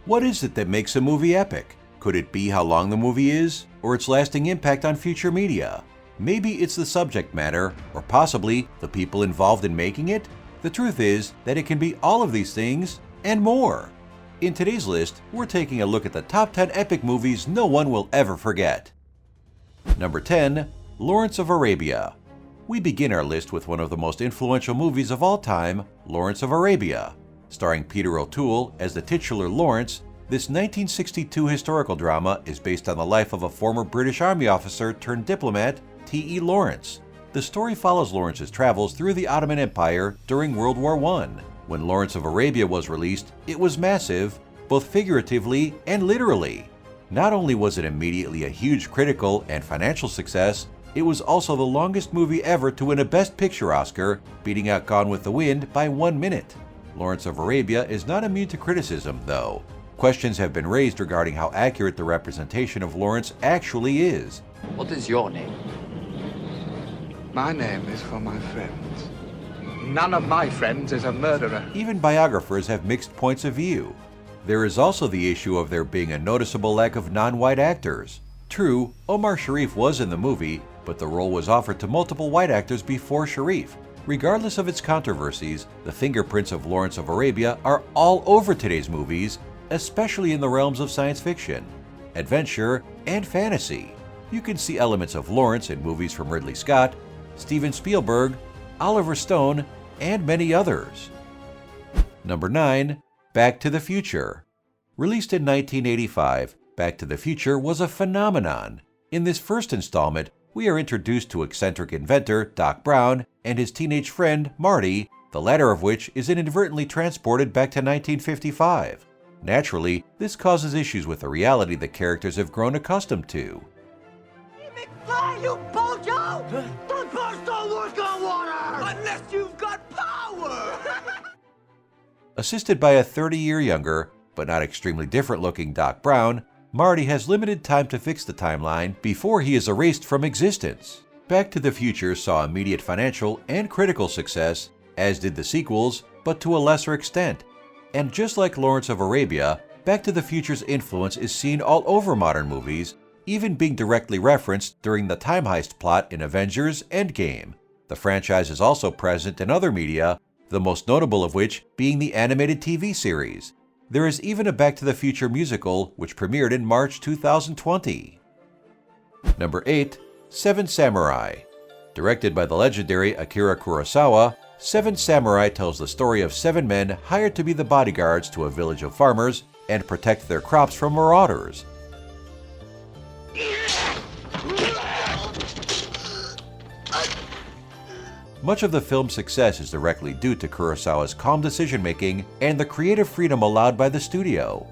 What is it that makes a movie epic? Could it be how long the movie is, or its lasting impact on future media? Maybe it's the subject matter, or possibly the people involved in making it? The truth is that it can be all of these things and more. In today's list, we're taking a look at the top 10 epic movies no one will ever forget. Number 10. Lawrence of Arabia. We begin our list with one of the most influential movies of all time, Lawrence of Arabia. Starring Peter O'Toole as the titular Lawrence, this 1962 historical drama is based on the life of a former British Army officer turned diplomat, T.E. Lawrence. The story follows Lawrence's travels through the Ottoman Empire during World War I. When Lawrence of Arabia was released, it was massive, both figuratively and literally. Not only was it immediately a huge critical and financial success, it was also the longest movie ever to win a Best Picture Oscar, beating out Gone with the Wind by 1 minute. Lawrence of Arabia is not immune to criticism, though. Questions have been raised regarding how accurate the representation of Lawrence actually is. What is your name? My name is for my friends. None of my friends is a murderer. Even biographers have mixed points of view. There is also the issue of there being a noticeable lack of non-white actors. True, Omar Sharif was in the movie, but the role was offered to multiple white actors before Sharif. Regardless of its controversies, the fingerprints of Lawrence of Arabia are all over today's movies, especially in the realms of science fiction, adventure, and fantasy. You can see elements of Lawrence in movies from Ridley Scott, Steven Spielberg, Oliver Stone, and many others. Number 9. Back to the Future. Released in 1985, Back to the Future was a phenomenon. In this first installment, we are introduced to eccentric inventor Doc Brown and his teenage friend Marty, the latter of which is inadvertently transported back to 1955. Naturally, this causes issues with the reality the characters have grown accustomed to. McFly, you bojo! The bus don't work on water! Unless you've got power! Assisted by a 30-year younger, but not extremely different-looking Doc Brown, Marty has limited time to fix the timeline before he is erased from existence. Back to the Future saw immediate financial and critical success, as did the sequels, but to a lesser extent. And just like Lawrence of Arabia, Back to the Future's influence is seen all over modern movies, even being directly referenced during the time heist plot in Avengers Endgame. The franchise is also present in other media, the most notable of which being the animated TV series. There is even a Back to the Future musical, which premiered in March 2020. Number 8. Seven Samurai. Directed by the legendary Akira Kurosawa, Seven Samurai tells the story of 7 men hired to be the bodyguards to a village of farmers and protect their crops from marauders. Much of the film's success is directly due to Kurosawa's calm decision-making and the creative freedom allowed by the studio.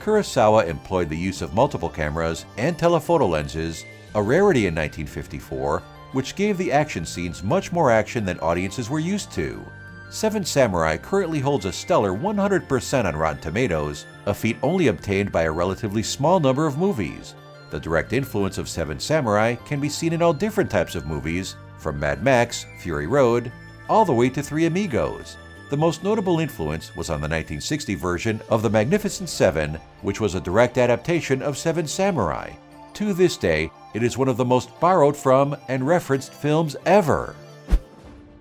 Kurosawa employed the use of multiple cameras and telephoto lenses, a rarity in 1954, which gave the action scenes much more action than audiences were used to. Seven Samurai currently holds a stellar 100% on Rotten Tomatoes, a feat only obtained by a relatively small number of movies. The direct influence of Seven Samurai can be seen in all different types of movies, from Mad Max, Fury Road, all the way to Three Amigos. The most notable influence was on the 1960 version of The Magnificent Seven, which was a direct adaptation of Seven Samurai. To this day, it is one of the most borrowed from and referenced films ever.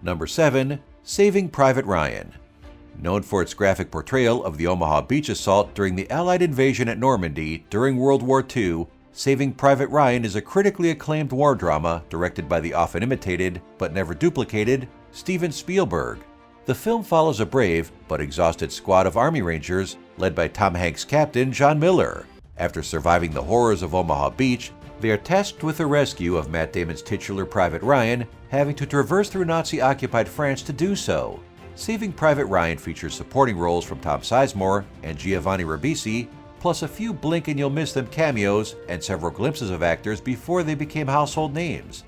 Number 7. Saving Private Ryan. Known for its graphic portrayal of the Omaha beach assault during the Allied invasion at Normandy during World War II, Saving Private Ryan is a critically acclaimed war drama directed by the often imitated, but never duplicated, Steven Spielberg. The film follows a brave, but exhausted squad of Army Rangers led by Tom Hanks' captain, John Miller. After surviving the horrors of Omaha Beach, they are tasked with the rescue of Matt Damon's titular Private Ryan, having to traverse through Nazi-occupied France to do so. Saving Private Ryan features supporting roles from Tom Sizemore and Giovanni Ribisi, plus a few blink-and-you'll-miss-them cameos and several glimpses of actors before they became household names.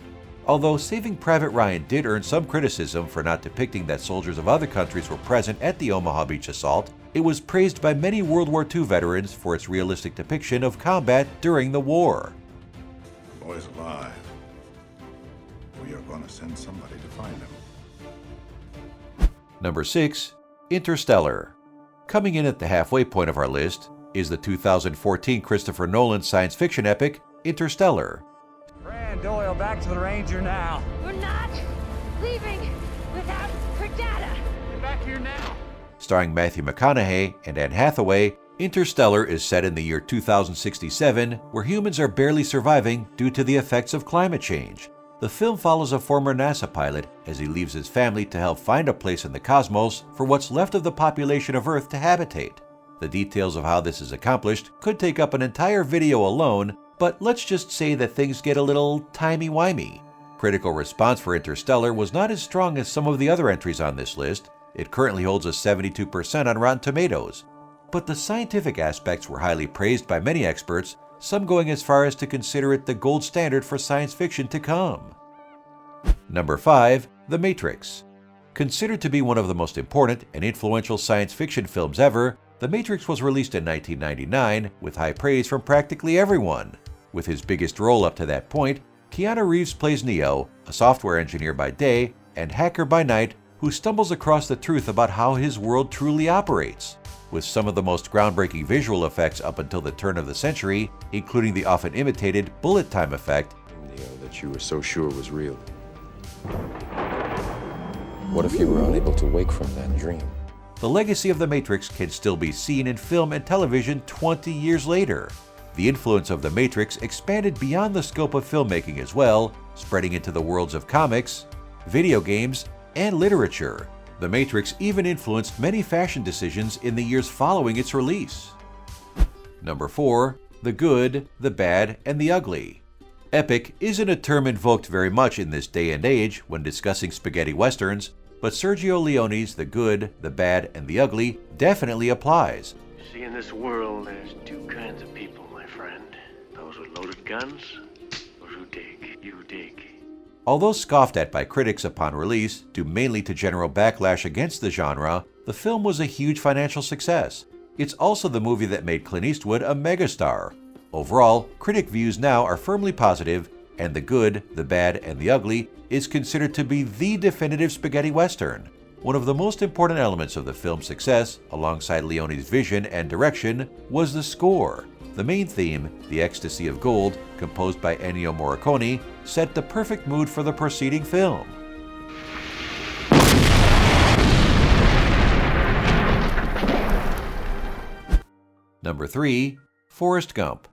Although Saving Private Ryan did earn some criticism for not depicting that soldiers of other countries were present at the Omaha Beach assault, it was praised by many World War II veterans for its realistic depiction of combat during the war. The boy's alive. We are going to send somebody to find him. Number 6. Interstellar. Coming in at the halfway point of our list, is the 2014 Christopher Nolan science fiction epic Interstellar. Brand Doyle, back to the Ranger now. We're not leaving without her data. Get back here now. Starring Matthew McConaughey and Anne Hathaway, Interstellar is set in the year 2067, where humans are barely surviving due to the effects of climate change. The film follows a former NASA pilot as he leaves his family to help find a place in the cosmos for what's left of the population of Earth to habitate. The details of how this is accomplished could take up an entire video alone, but let's just say that things get a little timey-wimey. Critical response for Interstellar was not as strong as some of the other entries on this list. It currently holds a 72% on Rotten Tomatoes. But the scientific aspects were highly praised by many experts, some going as far as to consider it the gold standard for science fiction to come. Number 5. The Matrix. Considered to be one of the most important and influential science fiction films ever, The Matrix was released in 1999 with high praise from practically everyone. With his biggest role up to that point, Keanu Reeves plays Neo, a software engineer by day and hacker by night who stumbles across the truth about how his world truly operates. With some of the most groundbreaking visual effects up until the turn of the century, including the often imitated bullet time effect, Neo, that you were so sure was real. What if you were unable to wake from that dream? the legacy of The Matrix can still be seen in film and television 20 years later. The influence of The Matrix expanded beyond the scope of filmmaking as well, spreading into the worlds of comics, video games, and literature. The Matrix even influenced many fashion decisions in the years following its release. Number 4. The Good, the Bad, and the Ugly. Epic isn't a term invoked very much in this day and age when discussing spaghetti westerns, but Sergio Leone's The Good, the Bad, and the Ugly definitely applies. See, in this world, there's two kinds of people, my friend. Those with loaded guns, those who dig. You dig. Although scoffed at by critics upon release, due mainly to general backlash against the genre, the film was a huge financial success. It's also the movie that made Clint Eastwood a megastar. Overall, critic views now are firmly positive, and The Good, the Bad, and the Ugly is considered to be the definitive spaghetti western. One of the most important elements of the film's success, alongside Leone's vision and direction, was the score. The main theme, The Ecstasy of Gold, composed by Ennio Morricone, set the perfect mood for the preceding film. Number 3. Forrest Gump.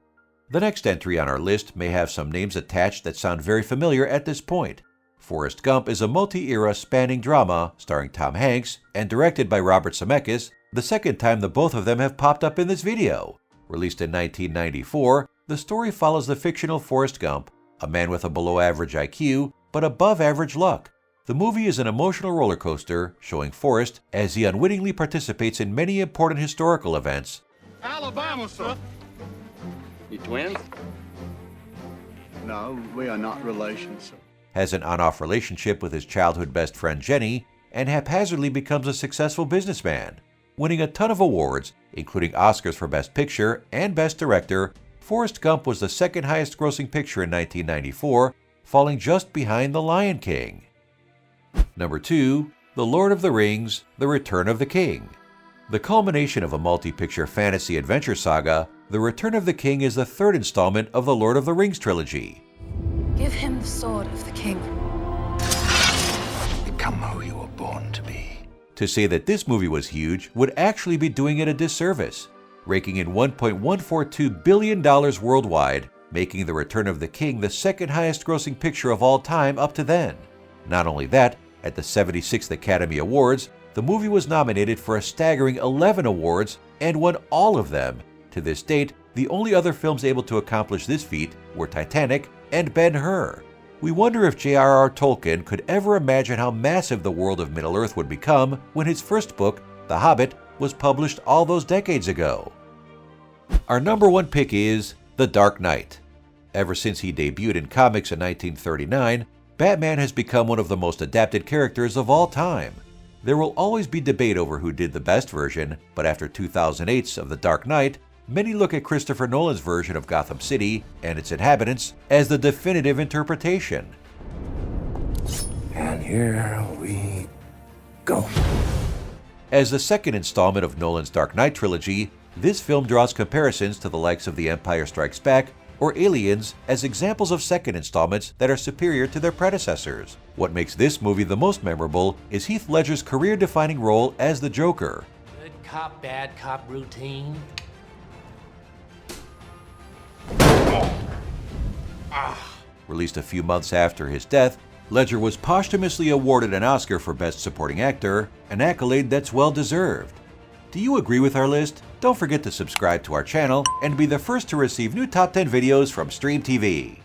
The next entry on our list may have some names attached that sound very familiar at this point. Forrest Gump is a multi-era spanning drama starring Tom Hanks and directed by Robert Zemeckis, the second time the both of them have popped up in this video. Released in 1994, the story follows the fictional Forrest Gump, a man with a below-average IQ but above-average luck. The movie is an emotional roller coaster showing Forrest as he unwittingly participates in many important historical events. Alabama, sir. You twins? No, we are not relations, sir. Has an on-off relationship with his childhood best friend Jenny, and haphazardly becomes a successful businessman. Winning a ton of awards, including Oscars for Best Picture and Best Director, Forrest Gump was the second highest grossing picture in 1994, falling just behind The Lion King. Number 2. The Lord of the Rings, The Return of the King. The culmination of a multi-picture fantasy adventure saga, The Return of the King is the third installment of the Lord of the Rings trilogy. Give him the sword of the king. Become who you were born to be. To say that this movie was huge would actually be doing it a disservice, raking in $1.142 billion worldwide, making The Return of the King the second highest grossing picture of all time up to then. Not only that, at the 76th Academy Awards, the movie was nominated for a staggering 11 awards and won all of them. To this date, the only other films able to accomplish this feat were Titanic and Ben-Hur. We wonder if J.R.R. Tolkien could ever imagine how massive the world of Middle-earth would become when his first book, The Hobbit, was published all those decades ago. Our number 1 pick is The Dark Knight. Ever since he debuted in comics in 1939, Batman has become one of the most adapted characters of all time. There will always be debate over who did the best version, but after 2008's of The Dark Knight, many look at Christopher Nolan's version of Gotham City and its inhabitants as the definitive interpretation. And here we go. As the second installment of Nolan's Dark Knight trilogy, This film draws comparisons to the likes of The Empire Strikes Back or Aliens as examples of second installments that are superior to their predecessors. What makes this movie the most memorable is Heath Ledger's career-defining role as the Joker. Good cop, bad cop routine. Released a few months after his death, Ledger was posthumously awarded an Oscar for Best Supporting Actor, an accolade that's well deserved. Do you agree with our list? Don't forget to subscribe to our channel and be the first to receive new Top 10 videos from Stream TV.